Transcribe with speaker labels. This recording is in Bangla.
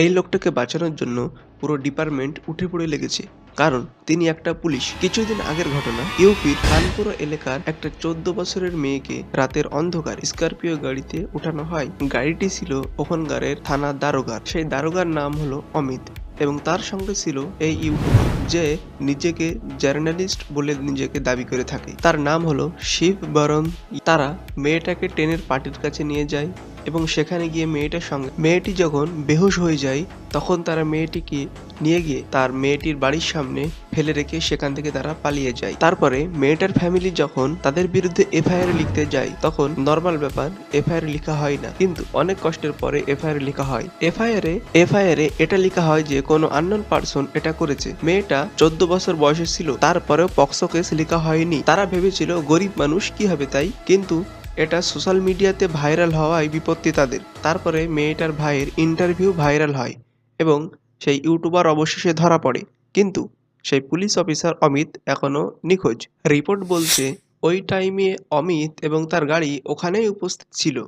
Speaker 1: এই লোকটাকে বাঁচানোর জন্য পুরো ডিপার্টমেন্ট উঠে পড়ে লেগেছে, কারণ তিনি একটা পুলিশ। কিছুদিন আগের ঘটনা, ইউপির কানপুর এলাকার একটা 14 বছরের মেয়েকে রাতের অন্ধকার স্করপিও গাড়িতে উঠানো হয়। গাড়িটি ছিল ওখানকারের থানার দারোগার। সেই দারোগার নাম হলো অমিত এবং তার সঙ্গে ছিল এই ইউটিউবার যে নিজেকে জার্নালিস্ট বলে নিজেকে দাবি করে থাকে। তার নাম হলো শিব বরণ। তারা মেয়েটাকে ট্রেনের পার্টির কাছে নিয়ে যায় এবং সেখানে গিয়ে মেয়েটি যখন বেহুশ হয়ে যায় তখন তারা মেয়েটিকে নিয়ে গিয়ে তার মেয়েটির বাড়ির সামনে ফেলে রেখে সেখান থেকে তারা পালিয়ে যায়। তারপরে মেয়েটার ফ্যামিলি যখন তাদের বিরুদ্ধে এফআইআর লিখতে যায় তখন নর্মাল ব্যাপার, এফআইআর লেখা হয় না, কিন্তু অনেক কষ্টের পরে এফআইআর লেখা হয়। এফআইআর এটা লেখা হয় যে কোনো আননোন পারসন এটা করেছে। মেয়েটা 14 বছর বয়সে ছিল, তারপরেও পক্সো কেস লেখা হয়নি। তারা ভেবেছিল গরিব মানুষ কি হবে তাই, কিন্তু এটা সোশ্যাল মিডিয়াতে ভাইরাল হওয়ায় বিপত্তি তাদের। তারপরে মেয়েটার ভাইয়ের ইন্টারভিউ ভাইরাল হয় এবং সেই ইউটিউবার অবশেষে ধরা পড়ে, কিন্তু সেই পুলিশ অফিসার অমিত এখনো নিখোঁজ। রিপোর্ট বলছে ওই টাইমে অমিত এবং তার গাড়ি ওখানেই উপস্থিত ছিল।